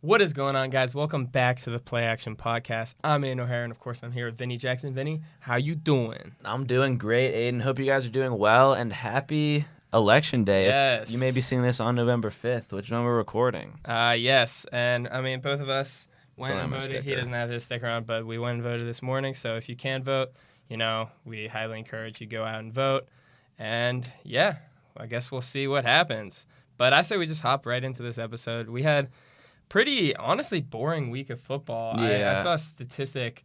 What is going on, guys? Welcome back to the Play Action Podcast. I'm Aidan O'Hara, and of course, I'm here with Vinny Jackson. Vinny, how you doing? I'm doing great, Aidan. Hope you guys are doing well, and happy Election Day. Yes. You may be seeing this on November 5th, which is when we're recording. Yes, and I mean, both of us went Don't and have my voted. He sticker. doesn't have his sticker on, but we went and voted this morning. So if you can vote, we highly encourage you go out and vote. And yeah, I guess we'll see what happens. But I say we just hop right into this episode. We had pretty, honestly, boring week of football. Yeah. I saw a statistic.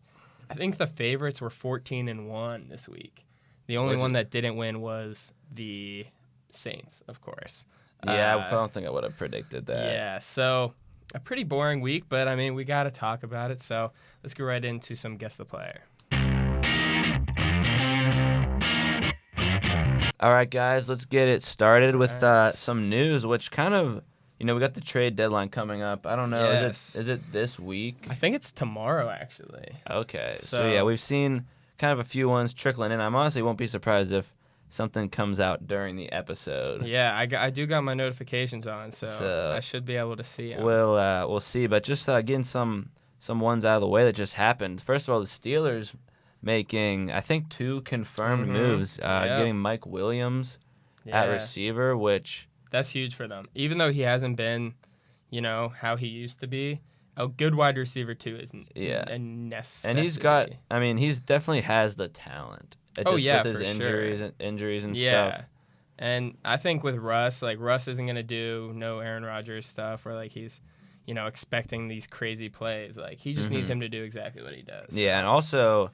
I think the favorites were 14-1 this week. The only one that didn't win was the Saints, of course. Yeah, I don't think I would have predicted that. Yeah, so a pretty boring week, but I mean, we got to talk about it. So let's go right into some Guess the Player. All right, guys, let's get it started with Alright. some news, which kind of, we got the trade deadline coming up. I don't know. Yes. Is it this week? I think it's tomorrow, actually. Okay. So So- yeah, we've seen kind of a few ones trickling in. I honestly won't be surprised if something comes out during the episode. Yeah, I do got my notifications on, so So- I should be able to see 'em. We'll see, but just getting some ones out of the way that just happened. First of all, the Steelers making, I think, 2 confirmed moves, Yeah. getting Mike Williams at Yeah. receiver, which That's huge for them. Even though he hasn't been, how he used to be, a good wide receiver too is a necessity. and he's definitely has the talent. It Oh, just yeah, with his for sure. injuries and Yeah. stuff. And I think with Russ, Russ isn't going to do no Aaron Rodgers stuff where he's, expecting these crazy plays. He just needs him to do exactly what he does. Yeah, and also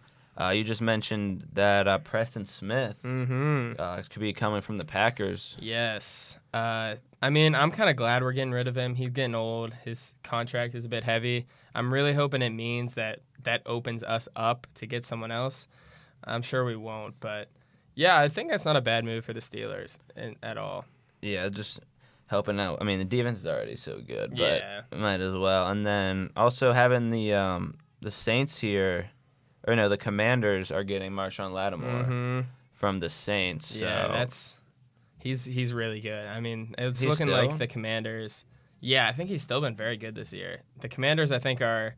you just mentioned that Preston Smith could be coming from the Packers. Yes. I mean, I'm kind of glad we're getting rid of him. He's getting old. His contract is a bit heavy. I'm really hoping it means that opens us up to get someone else. I'm sure we won't, but yeah, I think that's not a bad move for the Steelers at all. Yeah, just helping out. I mean, the defense is already so good, but Yeah. it might as well. And then also having the Saints here, or no, the Commanders are getting Marshawn Lattimore from the Saints. Yeah, So he's really good. I mean, it's He's looking still? like the Commanders. Yeah, I think he's still been very good this year. The Commanders, I think, are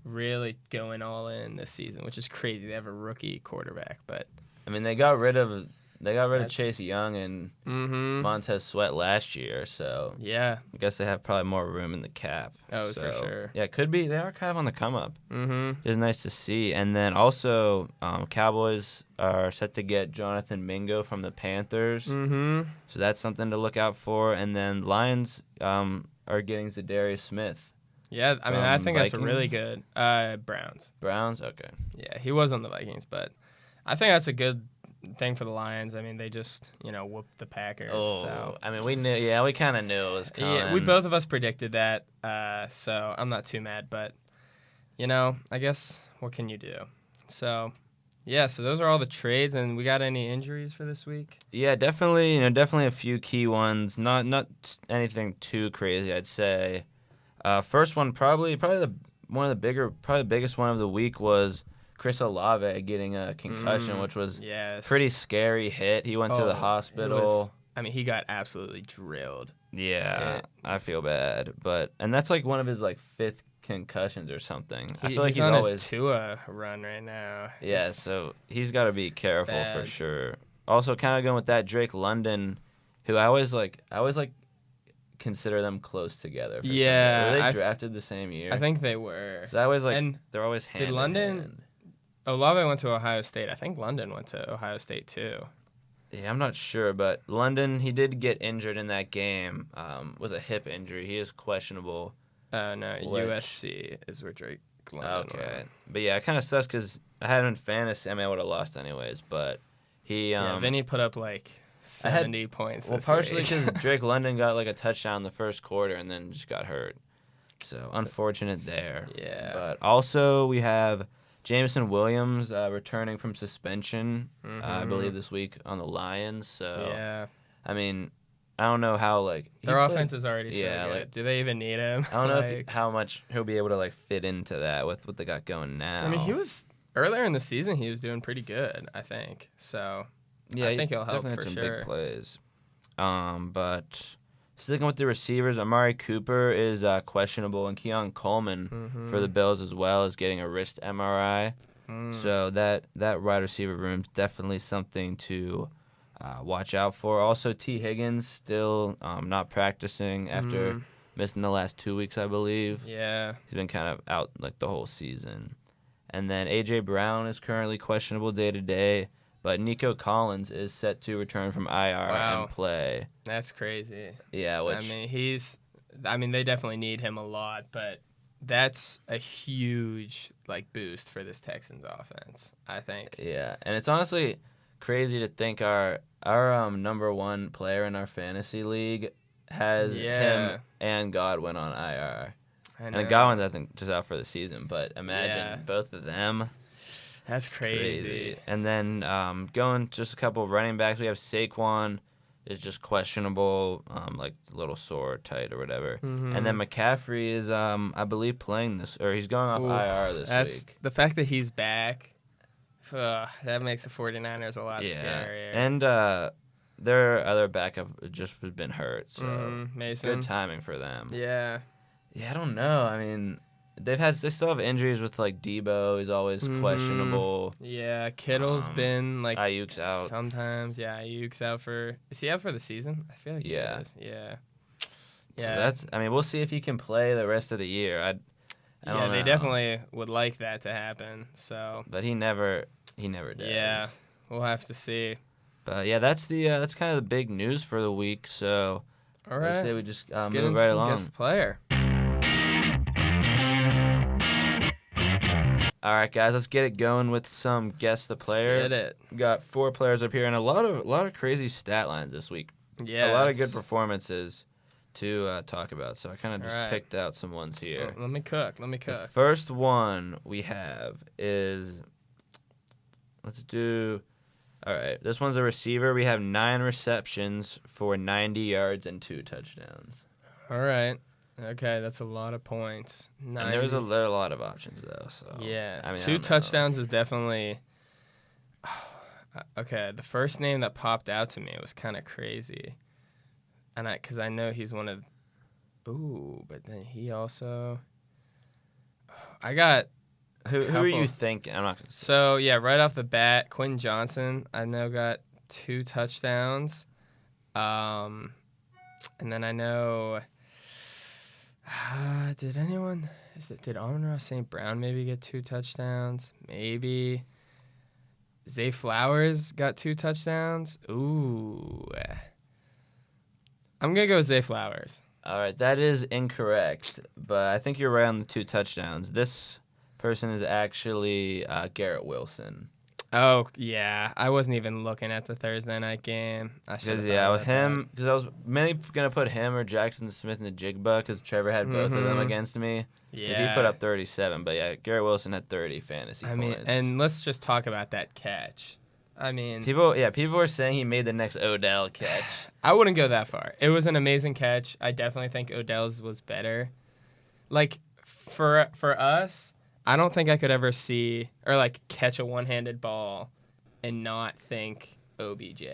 really going all in this season, which is crazy. They have a rookie quarterback, but I mean, they got rid of That's- Chase Young and mm-hmm. Montez Sweat last year, so Yeah. I guess they have probably more room in the cap. Oh, So, for sure. Yeah, it could be. They are kind of on the come up. Mm-hmm. It's nice to see. And then also, Cowboys are set to get Jonathan Mingo from the Panthers. Mm-hmm. So that's something to look out for. And then Lions are getting Zadarius Smith. Yeah, I mean, I From think that's Vikings? really good. Browns. Browns? Okay. Yeah, he was on the Vikings, but I think that's a good thing for the Lions. I mean, they just, whooped the Packers. So. I mean, we knew. Yeah, we kind of knew it was coming. Yeah, we both of us predicted that, so I'm not too mad. But, I guess what can you do? So, yeah, so those are all the trades. And we got any injuries for this week? Yeah, definitely. Definitely a few key ones. Not anything too crazy, I'd say. First one, probably the biggest one of the week was Chris Olave getting a concussion, which was Yes. pretty scary hit. He went to the hospital. He got absolutely drilled. Yeah, I feel bad, and that's one of his 5th concussions or something. I feel like he's he's on always his Tua run right now. yeah. It's- So he's got to be careful for bad. sure. Also, kind of going with that Drake London, who I always consider them close together. For some Yeah, reason. Were they I- drafted the same year? I think they were. So I always and they're always hand in London- hand. Olave went to Ohio State. I think London went to Ohio State too. Yeah, I'm not sure, but London, he did get injured in that game with a hip injury. He is questionable. No, Which- USC is where Drake London Okay. went. But yeah, it kind of sucks because I had him in fantasy. I mean, I would have lost anyways, but he... Vinny put up 70 points Well, this partially week. because Drake London got a touchdown in the first quarter and then just got hurt. So, unfortunate there. Yeah. But also, we have Jameson Williams returning from suspension, I believe, this week on the Lions. So, Yeah. I mean, I don't know how, Their offense is already so Yeah, good. Do they even need him? I don't know how much he'll be able to, fit into that with what they got going now. I mean, he was... Earlier in the season, he was doing pretty good, I think. So, Yeah, I think he'll help definitely had for some sure. big plays. But sticking with the receivers, Amari Cooper is questionable, and Keon Coleman for the Bills as well is getting a wrist MRI. So that wide receiver room is definitely something to watch out for. Also, T. Higgins still not practicing after missing the last 2 weeks, I believe. Yeah. He's been kind of out like the whole season. And then A.J. Brown is currently questionable day-to-day, but Nico Collins is set to return from IR and play. That's crazy. Yeah, which... I mean, they definitely need him a lot, but that's a huge boost for this Texans offense, I think. Yeah, and it's honestly crazy to think our number one player in our fantasy league has him and Godwin on IR. And Godwin's, I think, just out for the season. But imagine both of them. That's crazy. And then going just a couple of running backs, we have Saquon is just questionable, like a little sore, tight, or whatever. And then McCaffrey is, I believe, playing this, or he's going off IR this week. The fact that he's back, that makes the 49ers a lot scarier. And their other backup just has been hurt, so Mason. Good timing for them. Yeah. Yeah, I don't know. I mean, they still have injuries with Debo. He's always questionable. Yeah, Kittle's been Ayuk's out sometimes. Yeah, Ayuk's out for. Is he out for the season? I feel like he is. Yeah. So that's. I mean, we'll see if he can play the rest of the year. I don't know. They definitely would like that to happen. So. But he never does. Yeah, we'll have to see. But yeah, that's kind of the big news for the week. So. All right. I'd say we just move right along. Guest player. All right, guys, let's get it going with some Guess the Player. Let's get it. We got 4 players up here and a lot of crazy stat lines this week. Yeah. A lot of good performances to talk about. So I kind of just picked out some ones here. Well, let me cook. The first one we have is all right, this one's a receiver. We have 9 receptions for 90 yards and 2 touchdowns. All right. Okay, that's a lot of points. And there are a lot of options, though. So yeah, I mean, 2 touchdowns is definitely... Okay, the first name that popped out to me was kind of crazy. And because I know he's one of... Ooh, but then he also... I got... Who are you thinking? I'm not going to say. So, yeah, right off the bat, Quentin Johnson, I know got 2 touchdowns. And then I know... did Amon-Ra St. Brown maybe get 2 touchdowns? Maybe. Zay Flowers got 2 touchdowns? Ooh. I'm going to go with Zay Flowers. All right, that is incorrect, but I think you're right on the 2 touchdowns. This person is actually Garrett Wilson. Oh, yeah. I wasn't even looking at the Thursday night game. With him, because I was mainly going to put him or Jackson Smith in the Jigba because Trevor had both of them against me. Yeah. He put up 37, but yeah, Garrett Wilson had 30 fantasy points. And let's just talk about that catch. I mean... People were saying he made the next Odell catch. I wouldn't go that far. It was an amazing catch. I definitely think Odell's was better. For us... I don't think I could ever see or catch a one-handed ball and not think OBJ.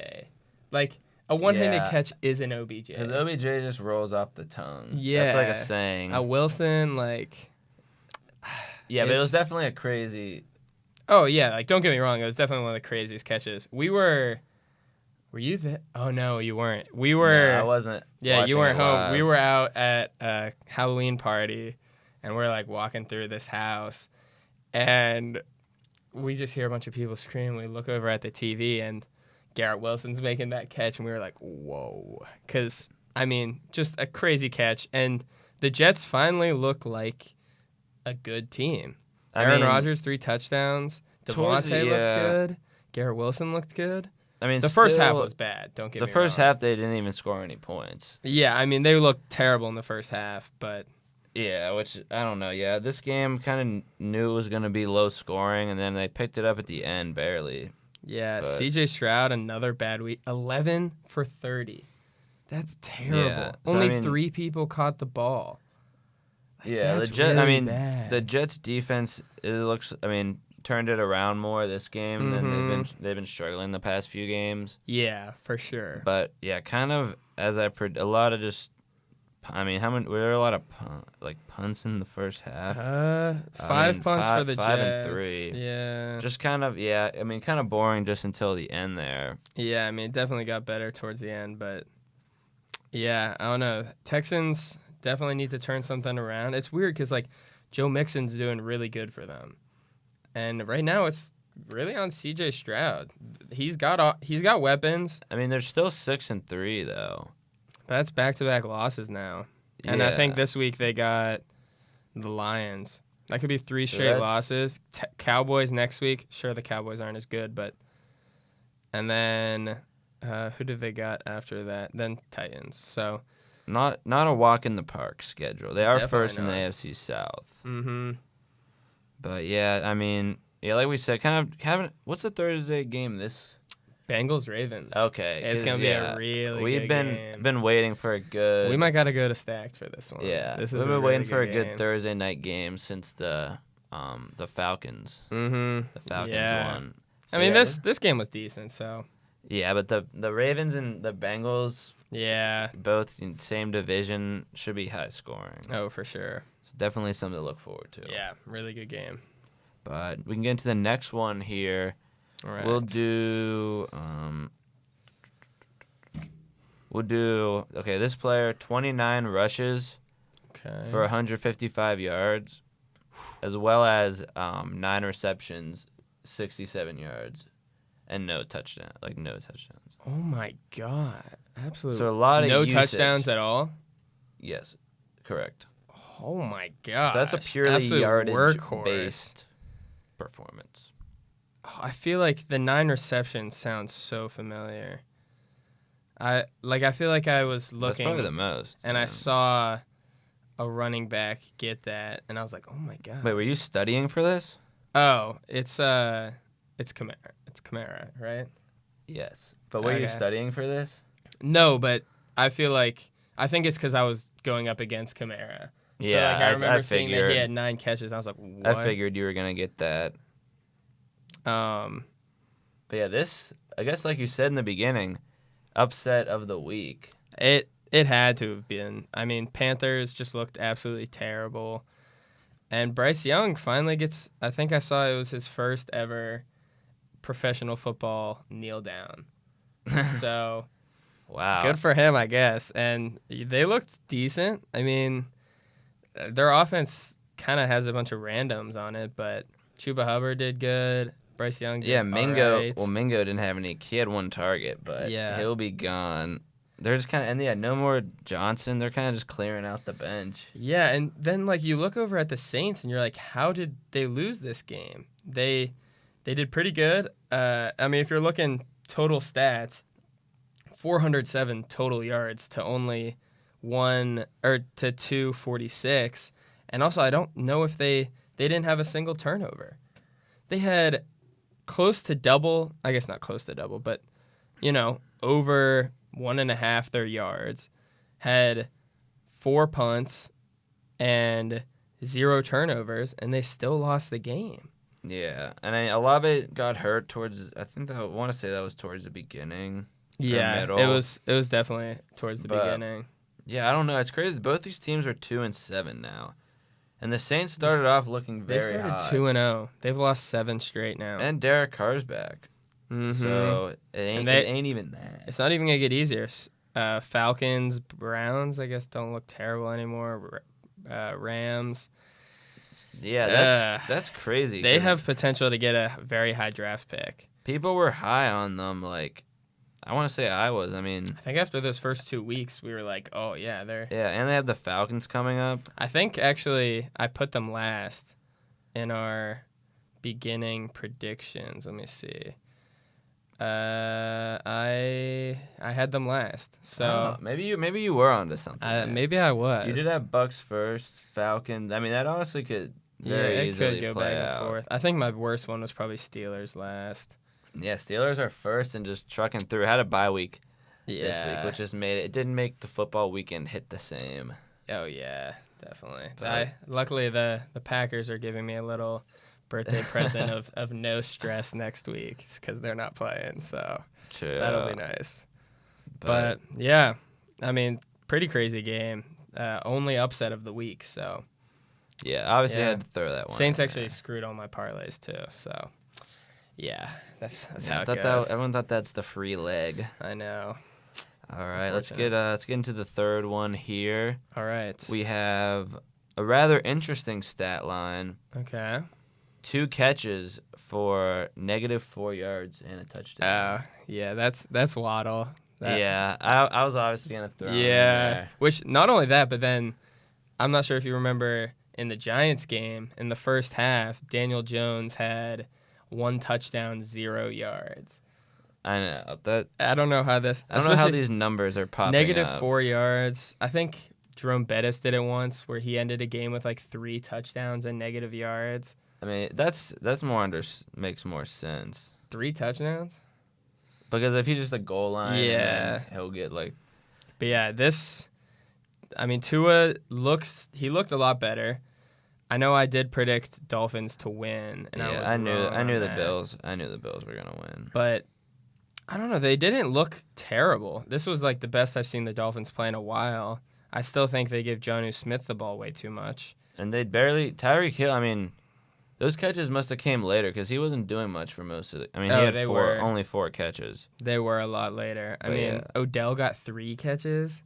A one-handed catch is an OBJ. Because OBJ just rolls off the tongue. Yeah. That's a saying. A Wilson, Yeah, but it was definitely a crazy... Oh, yeah. Don't get me wrong. It was definitely one of the craziest catches. Were you there? Oh, no, you weren't. We were... No, I wasn't. Yeah, you weren't home. Live. We were out at a Halloween party. And we're walking through this house, and we just hear a bunch of people scream. We look over at the TV, and Garrett Wilson's making that catch, and we were like, whoa. Because, just a crazy catch. And the Jets finally look like a good team. Aaron Rodgers, 3 touchdowns. Devontae looked good. Garrett Wilson looked good. The first half was bad, don't get me wrong. The first half, they didn't even score any points. Yeah, they looked terrible in the first half, but... Yeah, which, I don't know. Yeah, this game kind of knew it was going to be low scoring, and then they picked it up at the end, barely. Yeah, C.J. Stroud, another bad week. 11 for 30. That's terrible. Yeah, so Only 3 people caught the ball. Yeah, the Jets' the Jets' defense, it looks, turned it around more this game than Mm-hmm. they've been struggling the past few games. Yeah, for sure. But yeah, kind of as a lot of just. I mean, were there a lot of punts in the first half? Five punts for the five Jets. and 3. Yeah. Just kind of I mean, kind of boring just until the end there. Yeah, I mean, it definitely got better towards the end, but yeah, I don't know. Texans definitely need to turn something around. It's weird because like Joe Mixon's doing really good for them, and right now it's really on C.J. Stroud. He's got weapons. I mean, they're still 6-3 though. But that's back-to-back losses now. And I think this week they got the Lions. That could be 3 straight losses. Cowboys next week. Sure, the Cowboys aren't as good, but... And then who did they got after that? Then Titans. So not a walk in the park schedule. They are first in the not. AFC South. Mm-hmm. But yeah, I mean, like we said, kind of having... What's the Thursday game this... Bengals-Ravens. Okay. It's going to be a really good game. We've been waiting for a good... We might got to go to Stacked for this one. Yeah. We've been waiting for a good Thursday night game since the Falcons. Mm-hmm. The Falcons won. So, I mean, this game was decent, so... Yeah, but the Ravens and the Bengals... Yeah. Both in same division, should be high scoring. Oh, for sure. It's definitely something to look forward to. Yeah, really good game. But we can get into the next one here. All right. We'll do this player 29 rushes for 155 yards, as well as 9 receptions, 67 yards, and no touchdowns. Oh my god. Absolutely. So a lot of usage. touchdowns at all? Yes, correct. Oh my god. So that's a purely yardage-based performance. Oh, I feel like the 9 receptions sounds so familiar. I feel like I was looking. That's probably the most. And I saw a running back get that, and I was like, oh my god. Wait, were you studying for this? Oh, it's Kamara. It's Kamara, right? Yes. But were you studying for this? No, but I think it's because I was going up against Kamara. Yeah, so, I remember seeing that he had 9 catches. I was like, what? I figured you were going to get that. But yeah, this, I guess like you said in the beginning, upset of the week. It had to have been. I mean, Panthers just looked absolutely terrible. And Bryce Young finally gets, I think I saw it was his first ever professional football kneel down. So, wow. Good for him, I guess. And they looked decent. I mean, their offense kind of has a bunch of randoms on it, but Chuba Hubbard did good. Bryce Young did Mingo. all right. Well, Mingo didn't have any. He had 1 target, but he'll be gone. They're just kind of, no more Johnson. They're kind of just clearing out the bench. Yeah, and then like you look over at the Saints and you're like, how did they lose this game? They did pretty good. I mean, if you're looking total stats, 407 total yards to only 246, and also I don't know if they didn't have a single turnover. They had close to double. I guess not close to double, but over 1.5 their yards, had 4 punts and 0 turnovers, and they still lost the game. Yeah, and a lot of it got hurt towards. I want to say that was towards the beginning. Yeah, middle. it was definitely towards the beginning. Yeah, I don't know. It's crazy. Both these teams are 2-7 now, and the Saints started off looking very hot. They started 2-0. They've lost 7 straight now. And Derek Carr's back. Mm-hmm. So it ain't even that. It's not even gonna get easier. Falcons, Browns, I guess, don't look terrible anymore. Rams. Yeah, that's crazy. They have potential to get a very high draft pick. People were high on them. Like, I want to say I was. I mean, I think after those first 2 weeks, we were like, oh yeah, they're. Yeah, and they have the Falcons coming up. I think actually I put them last in our beginning predictions. Let me see. I had them last, so maybe you were onto something. Maybe I was. You did have Bucks first, Falcons. I mean, that honestly could very easily go play back out. and forth. I think my worst one was probably Steelers last. Yeah, Steelers are first and just trucking through. Had a bye week this week, Yeah. which just made it didn't make the football weekend hit the same. Oh yeah, definitely. But- Luckily the Packers are giving me a little birthday present of no stress next week because they're not playing. So True. that'll be nice. But yeah, I mean, pretty crazy game. Only upset of the week. So yeah, obviously I had to throw that one. Saints in actually there. screwed all my parlays too. So yeah, that's Yeah, how it goes. everyone thought that's the free leg. I know. All right, let's get into the third one here. All right. We have a rather interesting stat line. Okay. 2 catches for -4 yards and a touchdown. Yeah, that's Waddle. Yeah, I was obviously gonna throw him in there. Which not only that, but then I'm not sure if you remember in the Giants game in the first half, Daniel Jones had 1 touchdown, 0 yards. I know that. I don't know how this. I don't know how these numbers are popping up. -4 yards. I think Jerome Bettis did it once, where he ended a game with like 3 touchdowns and negative yards. I mean, that's makes more sense. 3 touchdowns. Because if he just a goal line, Yeah, then he'll get like. But yeah, Tua looked a lot better. I know I did predict Dolphins to win, and I knew the Bills. I knew the Bills were gonna win. But I don't know. They didn't look terrible. This was like the best I've seen the Dolphins play in a while. I still think they give Jonnu Smith the ball way too much. And they barely Tyreek Hill. I mean, those catches must have came later because he wasn't doing much for most of it. I mean, he had only 4 catches. They were a lot later. I mean, Odell got 3 catches.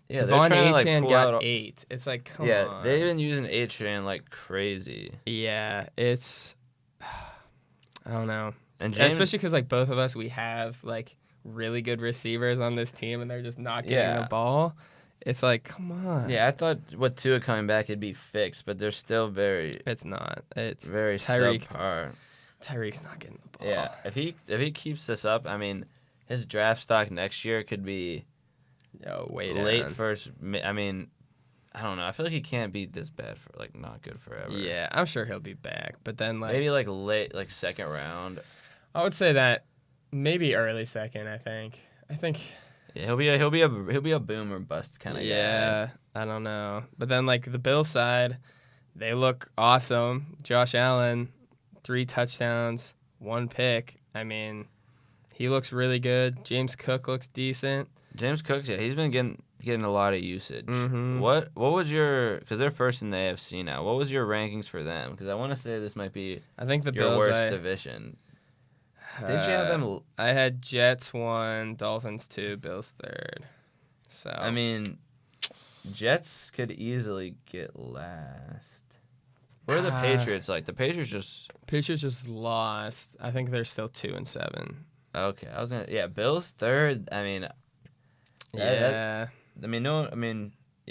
Yeah, Devon Achane got 8. It's like, come on. Yeah, they've been using Achane like crazy. Yeah, it's I don't know. And especially because like both of us, we have like really good receivers on this team, and they're just not getting the ball. It's like, come on. Yeah, I thought with Tua coming back, it'd be fixed, but they're still very. It's not. It's very subpar. Tyreek's not getting the ball. Yeah, if he keeps this up, I mean, his draft stock next year could be. Late first. I mean, I don't know. I feel like he can't be this bad for like not good forever. Yeah, I'm sure he'll be back, but then like maybe like late, like second round. I would say that maybe early second. I think. Yeah, he'll be a boom or bust kind of guy. Yeah, I don't know. But then like the Bills side, they look awesome. Josh Allen, 3 touchdowns, 1 pick. I mean, he looks really good. James Cook looks decent. James Cook, yeah, he's been getting a lot of usage. Mm-hmm. What was your? Because they're first in the AFC now. What was your rankings for them? Because I want to say this might be. I think the your Bills worst division. Did you have them? I had Jets 1, Dolphins 2, Bills 3rd. So I mean, Jets could easily get last. Where are the Patriots? Like the Patriots just lost. I think they're still 2-7. Okay, I was gonna. Bills 3rd. I mean.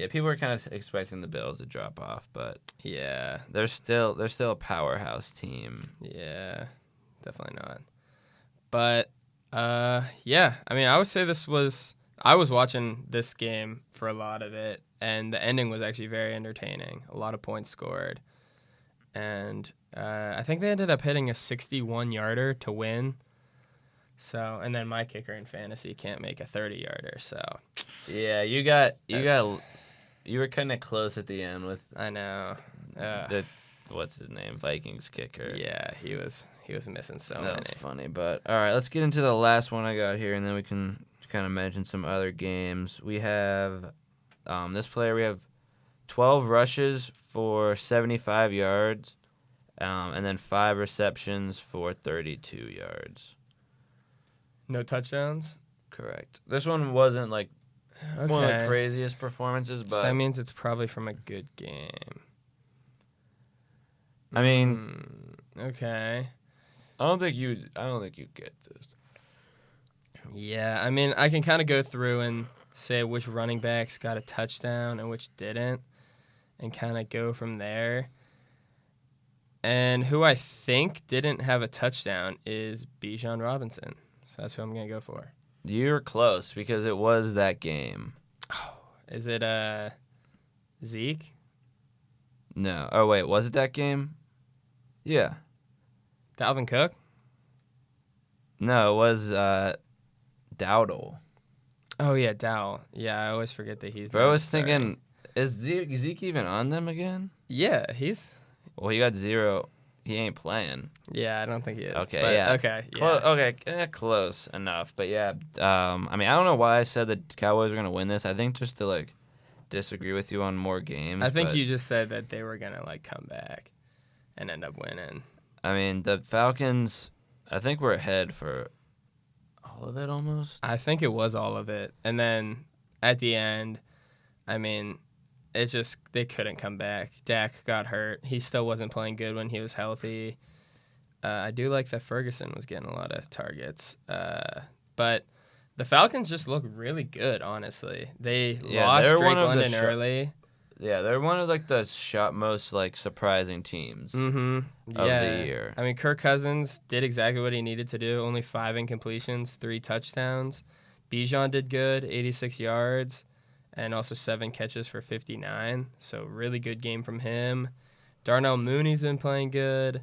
People were kind of expecting the Bills to drop off, but they're still a powerhouse team. Yeah, definitely not. But I mean, I would say I was watching this game for a lot of it, and the ending was actually very entertaining. A lot of points scored, and I think they ended up hitting a 61-yarder to win. So, and then my kicker in fantasy can't make a 30-yarder. So, yeah, you were kind of close at the end with. I know. What's his name? Vikings kicker. Yeah, he was missing so many. That's funny, but all right, let's get into the last one I got here, and then we can kind of mention some other games. We have this player. We have 12 rushes for 75 yards, and then 5 receptions for 32 yards. No touchdowns? Correct. This one wasn't like one of the craziest performances, but so that means it's probably from a good game. I mean, okay. I don't think you get this. Yeah, I mean, I can kind of go through and say which running backs got a touchdown and which didn't, and kind of go from there. And who I think didn't have a touchdown is Bijan Robinson. So that's who I'm going to go for. You're close because it was that game. Oh, is it Zeke? No. Oh, wait. Was it that game? Yeah. Dalvin Cook? No, it was Dowdle. Oh, yeah, Dowell. Yeah, I always forget that he's Bro, I was thinking, is Zeke even on them again? Yeah, he's... Well, he got 0. he ain't playing. Yeah, I don't think he is. Okay, but, yeah. Okay, yeah. Okay, close enough. But yeah, I mean, I don't know why I said the Cowboys are gonna win this. I think just to like disagree with you on more games. I think but, you just said that they were gonna like come back and end up winning. I mean, the Falcons. I think we're ahead for all of it almost. I think it was all of it, and then at the end, I mean, they couldn't come back. Dak got hurt. He still wasn't playing good when he was healthy. I do like that Ferguson was getting a lot of targets, but the Falcons just look really good. Honestly, they lost Drake London early. Yeah, they're one of like the most like surprising teams of the year. I mean, Kirk Cousins did exactly what he needed to do. Only 5 incompletions, 3 touchdowns. Bijan did good, 86 yards, and also 7 catches for 59. So really good game from him. Darnell Mooney's been playing good.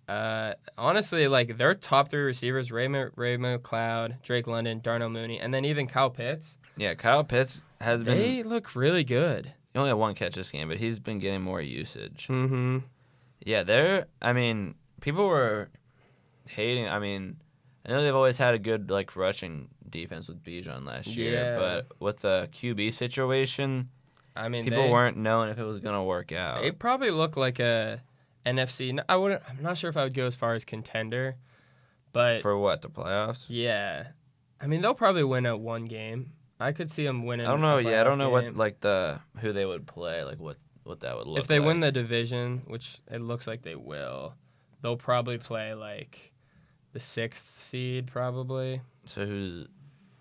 Honestly, like their top 3 receivers: Ray McLeod, Drake London, Darnell Mooney, and then even Kyle Pitts. Yeah, Kyle Pitts has been. They look really good. He only had 1 catch this game, but he's been getting more usage. Mm-hmm. Yeah, I mean, people were hating. I mean, I know they've always had a good like rushing defense with Bijan last year, but with the QB situation, I mean, people weren't knowing if it was gonna work out. They probably look like a NFC. I'm not sure if I would go as far as contender, but for what, the playoffs? Yeah, I mean they'll probably win at 1 game. I could see them winning. I don't know. Yeah, I don't know game. what like who they would play, like what that would look like. If they win the division, which it looks like they will, they'll probably play like the 6th seed probably. So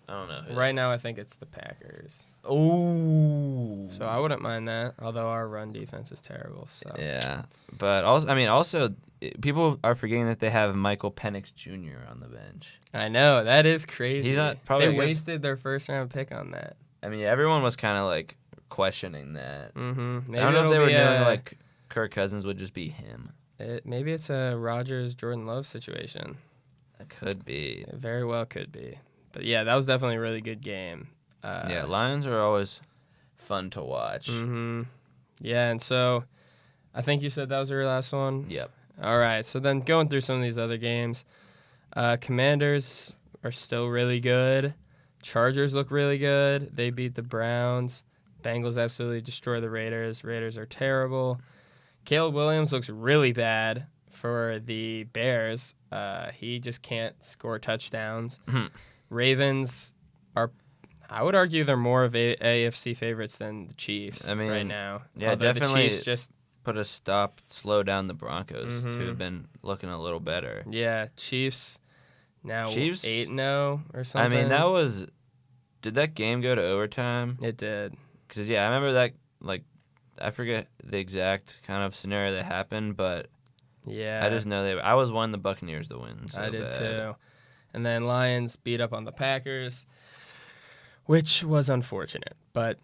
I don't know. Right now, I think it's the Packers. Oh. So I wouldn't mind that, although our run defense is terrible. So yeah, but also people are forgetting that they have Michael Penix Jr. on the bench. I know that is crazy. He's not probably they wasted their 1st-round pick on that. I mean, everyone was kind of like questioning that. Mm-hmm. I don't know if they were doing like Kirk Cousins would just be him. Maybe it's a Rodgers Jordan Love situation. It could be. It very well could be. But yeah, that was definitely a really good game. Yeah, Lions are always fun to watch. Mm-hmm. Yeah, and so I think you said that was your last one? Yep. All right, so then going through some of these other games, Commanders are still really good. Chargers look really good. They beat the Browns. Bengals absolutely destroy the Raiders. Raiders are terrible. Caleb Williams looks really bad for the Bears. He just can't score touchdowns. Ravens are, I would argue, they're more of AFC favorites than the Chiefs right now. Yeah, although definitely. The Chiefs just slow down the Broncos, who have been looking a little better. Yeah, Chiefs now 8-0 or something. I mean, did that game go to overtime? It did. Because, yeah, I remember that, like, I forget the exact kind of scenario that happened, but yeah, I just know I was wanting the Buccaneers to win. So I did bad. too. And then Lions beat up on the Packers, which was unfortunate, but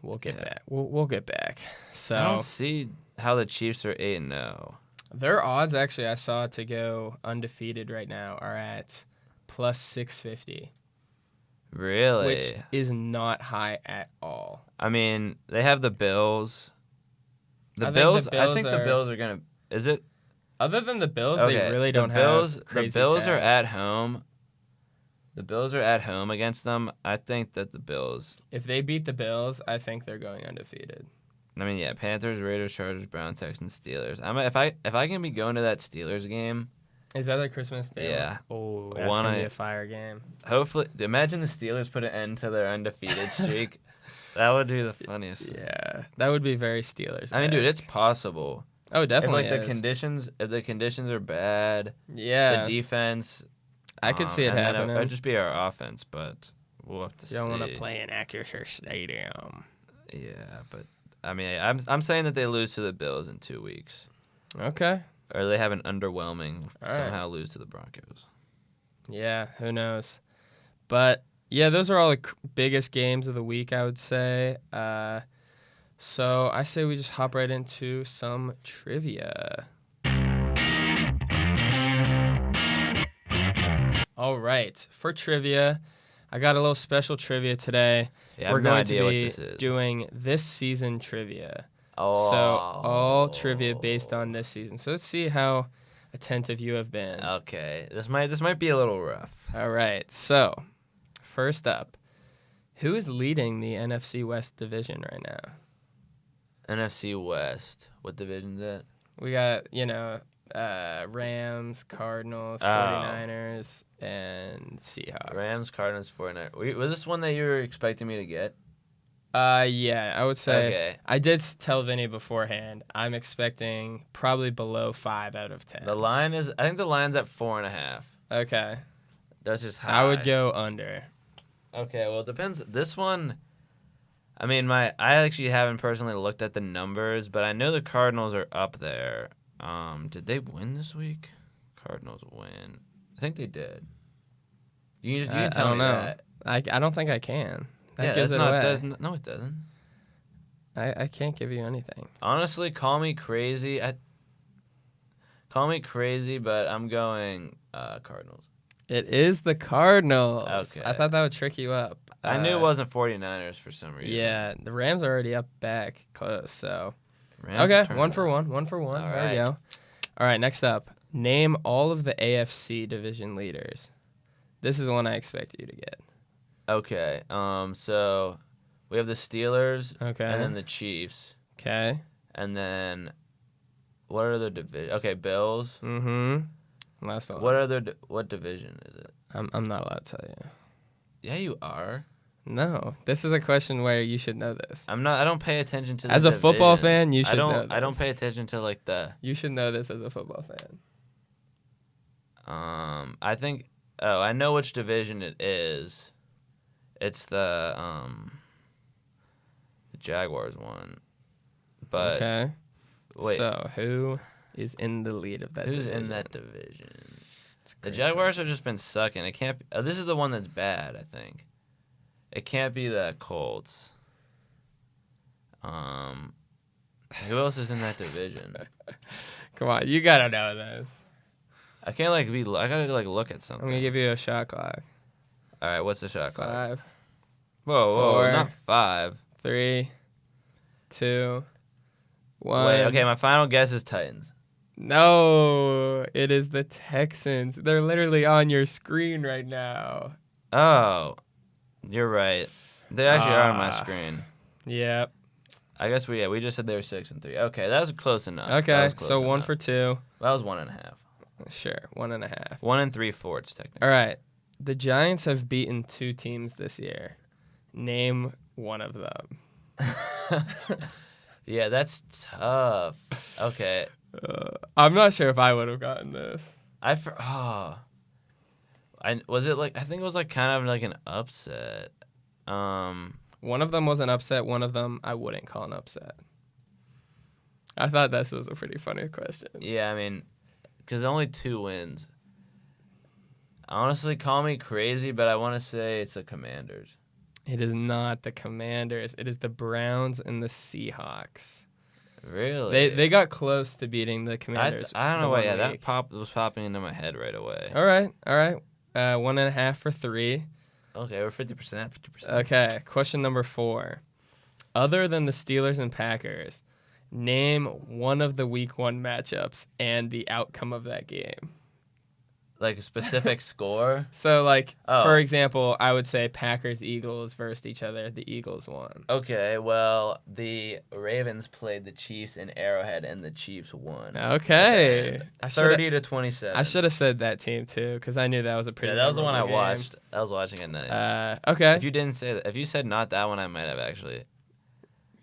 we'll get back. We'll get back. So I don't see how the Chiefs are 8-0. Their odds, actually, I saw to go undefeated right now are at plus 650. Really? Which is not high at all. I mean, they have the Bills. I think the Bills are going to... Is it? Other than the Bills, they really don't have crazy The Bills tests. are at home. The Bills are at home against them. I think that the Bills... If they beat the Bills, I think they're going undefeated. I mean, yeah, Panthers, Raiders, Chargers, Browns, Texans, Steelers. If I can be going to that Steelers game... Is that a Christmas day? Yeah. Oh, that's going to be a fire game. Hopefully... Imagine the Steelers put an end to their undefeated streak. That would be the funniest thing. Yeah. That would be very Steelers. I mean, dude, it's possible. Oh, definitely. If the conditions are bad, yeah, the defense, I could see it happening. It'd just be our offense, but we'll have to see. You don't want to play in Acrisure Stadium. Yeah, but I mean, I'm saying that they lose to the Bills in 2 weeks. Okay. Or they have an underwhelming somehow lose to the Broncos. Yeah, who knows? But yeah, those are all the biggest games of the week, I would say. So I say we just hop right into some trivia. All right, for trivia, I got a little special trivia today. Yeah, We're I have no going idea to what be this is. doing this season trivia. Oh. So all trivia based on this season. So let's see how attentive you have been. Okay, this might be a little rough. All right. So first up, who is leading the NFC West division right now? NFC West. What division's that? We got, Rams, Cardinals, Oh. 49ers, and Seahawks. Rams, Cardinals, 49ers. Was this one that you were expecting me to get? Yeah, I would say. Okay. I did tell Vinny beforehand. I'm expecting probably below 5 out of 10. I think the line's at 4.5. Okay. That's just high. I would go under. Okay, well, it depends. This one, I mean, I actually haven't personally looked at the numbers, but I know the Cardinals are up there. Did they win this week? Cardinals win. I think they did. You can tell I don't me know. that. I don't think I can. That gives that's it not. away. No, it doesn't. I can't give you anything. Honestly, call me crazy. Call me crazy, but I'm going Cardinals. It is the Cardinals. Okay. I thought that would trick you up. I knew it wasn't 49ers for some reason. Yeah, the Rams are already up back close, so. Rams Okay, 1 for 1. 1 for 1. All There we right. go. All right, next up. Name all of the AFC division leaders. This is the one I expect you to get. Okay. So we have the Steelers. Okay. And then the Chiefs. Okay. And then what are the division? Okay, Bills. Mm-hmm. Last one. What division is it? I'm not allowed to tell you. Yeah, you are. No, this is a question where you should know this. I'm not. I don't pay attention to. As a football fan, you should I don't. know I don't this. pay attention to like the. You should know this as a football fan. I think. Oh, I know which division it is. It's the Jaguars one. But Okay. wait, So who is in the lead of that who's division? in that division? It's a The great Jaguars question. have just been sucking. It can't. This is the one that's bad. I think. It can't be the Colts. Who else is in that division? Come on, you gotta know this. I can't I gotta look at I'm something. gonna give you a shot clock. All right, what's the shot clock? 5, Whoa, 4, not 5. 3, 2, 1. Wait, okay, my final guess is Titans. No, it is the Texans. They're literally on your screen right now. Oh, you're right. They actually are on my Ah. screen. Yep. I guess we just said they were 6-3. Okay, that was close enough. That Okay, was close so 1 enough. for 2. That was 1.5. Sure, 1.5. 1 3/4 technically. All right. The Giants have beaten 2 teams this year. Name one of them. Yeah, that's tough. Okay, I'm not sure if I would have gotten this. I think it was like kind of like an upset. One of them was an upset. One of them I wouldn't call an upset. I thought this was a pretty funny question. Yeah, I mean, because only 2 wins. Honestly, call me crazy, but I want to say it's the Commanders. It is not the Commanders. It is the Browns and the Seahawks. Really? They got close to beating the Commanders. I don't know the why. one Yeah, that week. was popping into my head right away. All right. 1.5 for 3. Okay, we're 50%. 50%. Okay, question number 4. Other than the Steelers and Packers, name one of the Week 1 matchups and the outcome of that game. Like a specific score? So, Oh. for example, I would say Packers-Eagles versus each other. The Eagles won. Okay, well, the Ravens played the Chiefs in Arrowhead, and the Chiefs won. Okay. And 30-27. I should have said that team, too, because I knew that was a pretty Yeah, that was the one I memorable game. watched. I was watching at night. Okay. If you didn't say that, if you said not that one, I might have actually.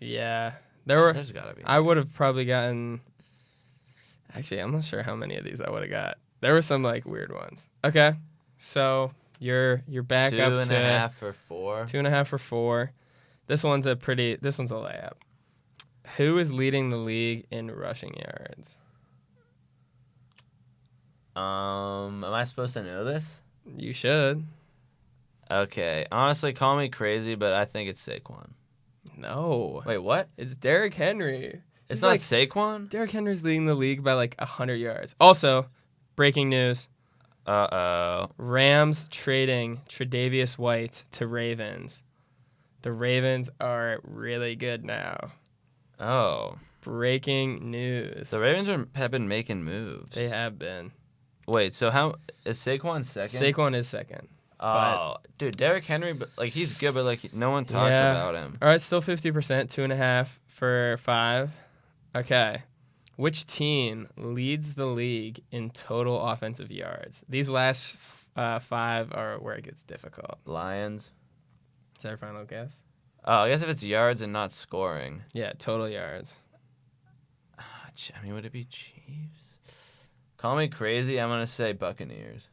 Yeah. There's gotta be. I would have probably gotten... Actually, I'm not sure how many of these I would have got. There were some weird ones. Okay, so you're back up to 2.5 for 4. 2.5 for 4. This one's a layup. Who is leading the league in rushing yards? Am I supposed to know this? You should. Okay, honestly, call me crazy, but I think it's Saquon. No, Wait, what? it's Derrick Henry. It's He's not Saquon? Derrick Henry's leading the league by 100 yards. Also, breaking news: Uh-oh. Rams trading Tre'Davious White to Ravens. The Ravens are really good now. Oh. Breaking news. The Ravens have been making moves. They have been. Wait, so how is Saquon second? Saquon is second. Oh, dude, Derrick Henry, but he's good, but like no one talks about him. All right, still 50%, 2.5 for 5. Okay. Which team leads the league in total offensive yards? These last 5 are where it gets difficult. Lions. Is that your final guess? Oh, I guess if it's yards and not scoring. Yeah, total yards. I mean, would it be Chiefs? Call me crazy. I'm gonna say Buccaneers.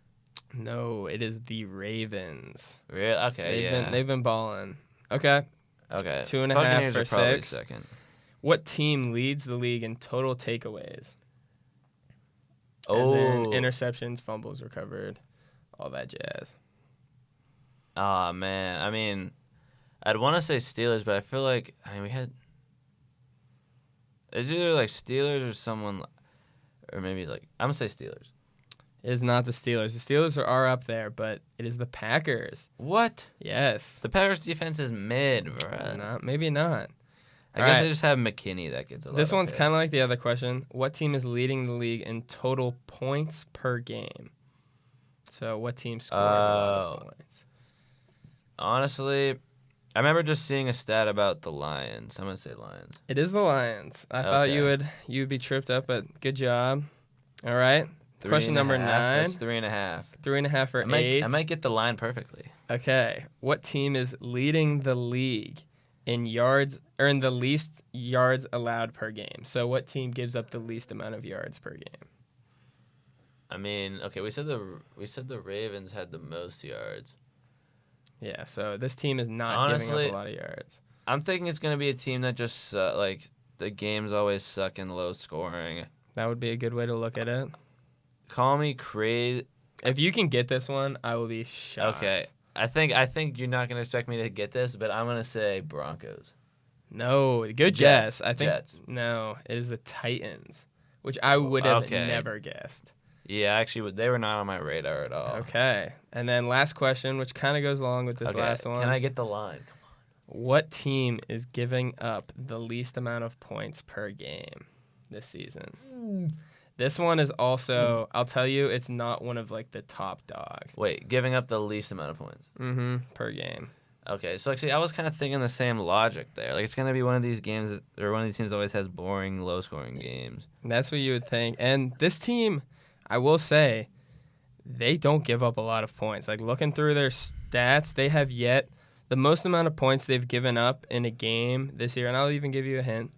No, it is the Ravens. Really? Okay, They've been balling. Okay. Okay. 2.5 Buccaneers for are probably 6. second. What team leads the league in total takeaways? As in Oh. interceptions, fumbles recovered, all that jazz. Oh, man. I mean, I'd want to say Steelers, but I feel like, we had... It's either like Steelers or someone... Or maybe like... I'm going to say Steelers. It is not the Steelers. The Steelers are up there, but it is the Packers. What? Yes. The Packers defense is mid, bro. Maybe not. I guess they just have McKinney that gets a lot This of one's picks. kind of like the other question. What team is leading the league in total points per game? So what team scores a lot of points? Honestly, I remember just seeing a stat about the Lions. I'm going to say Lions. It is the Lions. I thought you'd be tripped up, but good job. All right. Question number 9. That's 3.5. 3.5 for 8. I might get the line perfectly. Okay. What team is leading the league in yards or in the least yards allowed per game? So what team gives up the least amount of yards per game? I mean, okay, we said the Ravens had the most yards. Yeah, so this team is not giving up a lot of yards. I'm thinking it's going to be a team that just like the games always suck and low scoring. That would be a good way to look at it. Call me crazy. If you can get this one, I will be shocked. Okay. I think you're not going to expect me to get this, but I'm going to say Broncos. No, good guess. I think Jets. No, it is the Titans, which I would have never guessed. Yeah, actually, they were not on my radar at all. Okay. And then last question, which kind of goes along with this last one. Can I get the line? Come on. What team is giving up the least amount of points per game this season? This one is also, I'll tell you, it's not one of like the top dogs. Wait, giving up the least amount of points? Per game. Okay, so like, see, I was kind of thinking the same logic there. Like, it's going to be one of these games, or one of these teams always has boring, low-scoring games. That's what you would think. And this team, I will say, they don't give up a lot of points. Like, looking through their stats, they have yet the most amount of points they've given up in a game this year, and I'll even give you a hint.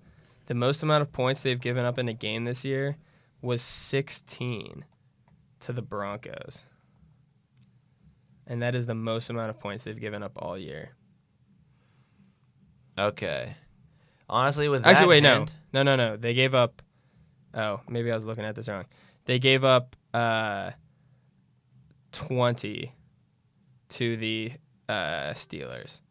The most amount of points they've given up in a game this year was 16 to the Broncos. And that is the most amount of points they've given up all year. Okay. Honestly, with that Actually, wait, hint, no. They gave up... Oh, maybe I was looking at this wrong. They gave up 20 to the Steelers.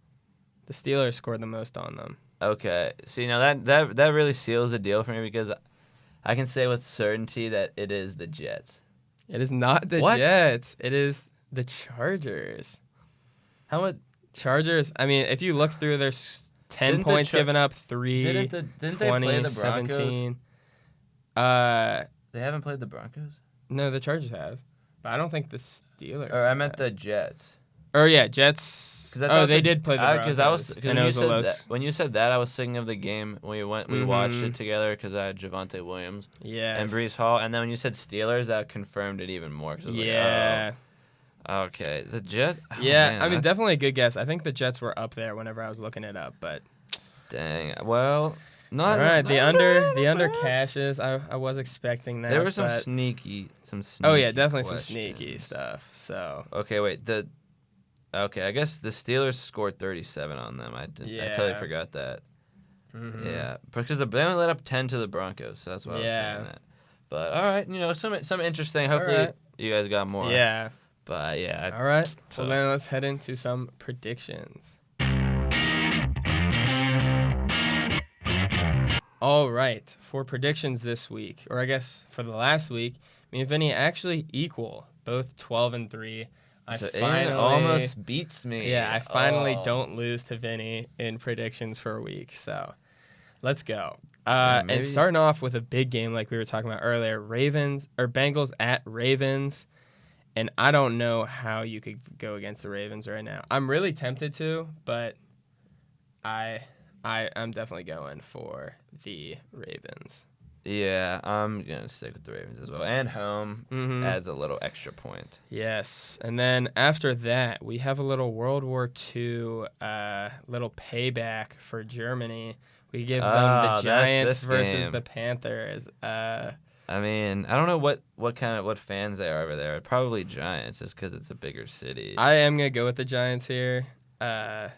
The Steelers scored the most on them. Okay. See, now that really seals the deal for me because I can say with certainty that it is the Jets. It is not the Jets. It is the Chargers. How much? Chargers, I mean, if you look through their 10 points given up, 3, didn't 20, they play the Broncos? 17. They haven't played the Broncos? No, the Chargers have. But I don't think the Steelers Or I meant have. the Jets. Or yeah, Jets. Oh, they did play the Broncos. When you said that, I was thinking of the game we watched it together because I had Javonte Williams and Breece Hall, and then when you said Steelers, that confirmed it even more. Yeah. Okay, the Jets. Oh, yeah, man, I mean, definitely a good guess. I think the Jets were up there whenever I was looking it up, but dang. Well, not all right. Not The under cashes. I was expecting that. There was some sneaky. Oh yeah, definitely questions. some sneaky stuff. So okay, wait. Okay, I guess the Steelers scored 37 on them. I totally forgot that. Mm-hmm. Yeah, because they only let up 10 to the Broncos, so that's why I was saying that. But all right, some interesting. Hopefully, you guys got more. Yeah. But yeah. All right. So then let's head into some predictions. All right. For predictions this week, or I guess for the last week, me and Vinny actually equal, both 12-3. Aidan almost beats me. Yeah, I finally don't lose to Vinny in predictions for a week. So Let's go. Yeah, And starting off with a big game like we were talking about earlier, Bengals at Ravens. And I don't know how you could go against the Ravens right now. I'm really tempted to, but I'm definitely going for the Ravens. Yeah, I'm going to stick with the Ravens as well. And home adds a little extra point. Yes. And then after that, we have a little World War II little payback for Germany. We give them the Giants versus the Panthers. I mean, I don't know what fans they are over there. Probably Giants, just because it's a bigger city. I am gonna go with the Giants here. The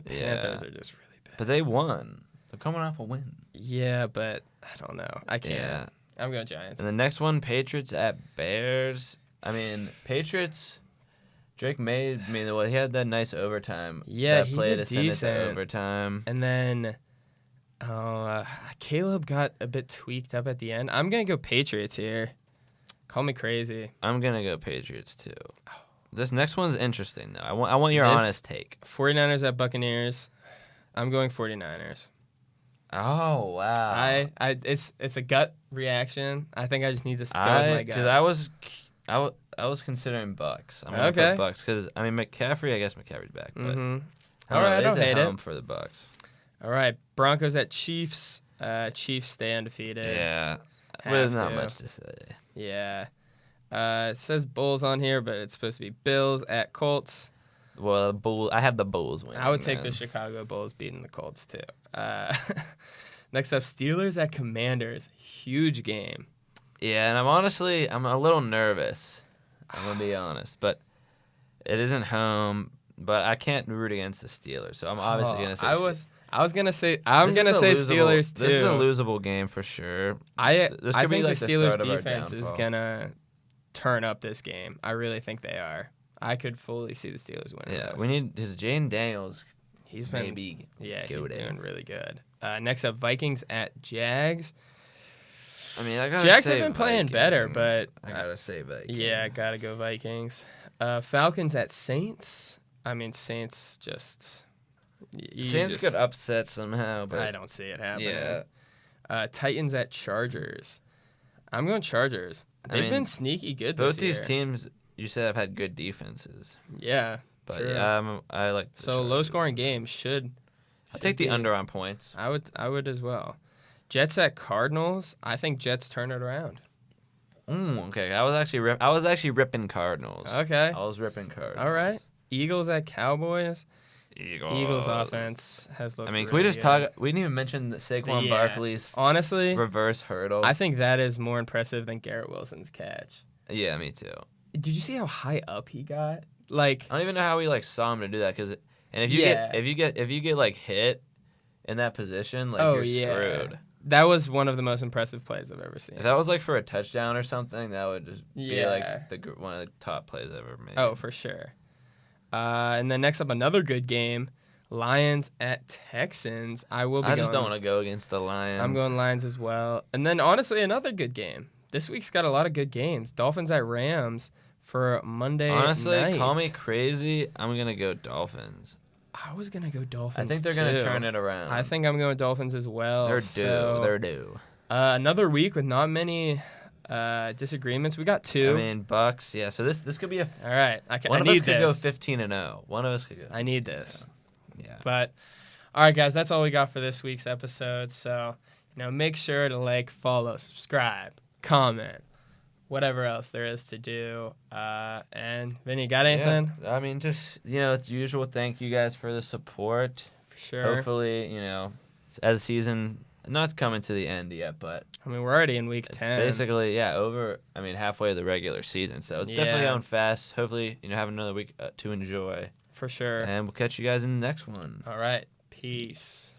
Panthers are just really bad. But they won. They're coming off a win. Yeah, but I don't know. I can't. Yeah. I'm going Giants. And the next one, Patriots at Bears. I mean, Patriots. Drake he had that nice overtime. Yeah, that he play did to send decent. it to overtime. And then. Caleb got a bit tweaked up at the end. I'm going to go Patriots here. Call me crazy. I'm going to go Patriots, too. This next one's interesting, though. I want your honest take. 49ers at Buccaneers. I'm going 49ers. Oh, wow. It's a gut reaction. I think I just need to go with my gut. Because I was considering Bucks. I'm going to put Bucks because, I mean, McCaffrey's back. But all right, I don't hate it. For the Bucks. All right, Broncos at Chiefs. Chiefs stay undefeated. Yeah, there's not much to say. Yeah. It says Bulls on here, but it's supposed to be Bills at Colts. Well, I have the Bulls winning. I would take the Chicago Bulls beating the Colts, too. Next up, Steelers at Commanders. Huge game. Yeah, and I'm a little nervous. I'm going to be honest. But it isn't home, but I can't root against the Steelers, so I'm obviously going to say I was gonna say Steelers too. This is a losable game for sure. I think the Steelers defense is gonna turn up this game. I really think they are. I could fully see the Steelers winning. Yeah, we need Jane Daniels. He's doing really good. Next up, Vikings at Jags. I mean, I gotta Jags say have been playing better, but I gotta say Vikings. Yeah, gotta go Vikings. Falcons at Saints. I mean, Saints just. Saints could upset somehow, but I don't see it happening. Yeah. Titans at Chargers. I'm going Chargers. They've been sneaky good this year. Both these teams, you said, have had good defenses. Yeah. But true. yeah, I like the Chargers. Low-scoring games should. I'll take the under on points. I would as well. Jets at Cardinals. I think Jets turn it around. Okay. I was actually ripping Cardinals. Okay. I was ripping Cardinals. All right. Eagles at Cowboys. Eagles offense has looked. I mean, really can we just good. talk? We didn't even mention the Saquon Barkley's honestly reverse hurdle. I think that is more impressive than Garrett Wilson's catch. Yeah, me too. Did you see how high up he got? Like, I don't even know how we saw him to do that. If you get like hit in that position, like you're screwed. That was one of the most impressive plays I've ever seen. If that was like for a touchdown or something, that would just be like one of the top plays I've ever made. Oh, for sure. And then next up, another good game, Lions at Texans. I just don't want to go against the Lions. I'm going Lions as well. And then, honestly, another good game. This week's got a lot of good games. Dolphins at Rams for Monday night. Call me crazy. I'm going to go Dolphins. I was going to go Dolphins, I think they're going to turn it around. I think I'm going Dolphins as well. They're due. Another week with not many disagreements. We got two. I mean, Bucks. Yeah. So this could be a. All right. One of us could go 15-0. One of us could go. I need this. Yeah. But all right, guys. That's all we got for this week's episode. So make sure to follow, subscribe, comment, whatever else there is to do. And Vinny, got anything? Yeah. I mean, just it's usual. Thank you guys for the support. For sure. Hopefully, as the season. Not coming to the end yet, but I mean we're already in week 10. It's basically halfway of the regular season, so it's definitely going fast. Hopefully, have another week to enjoy for sure. And we'll catch you guys in the next one. All right, peace.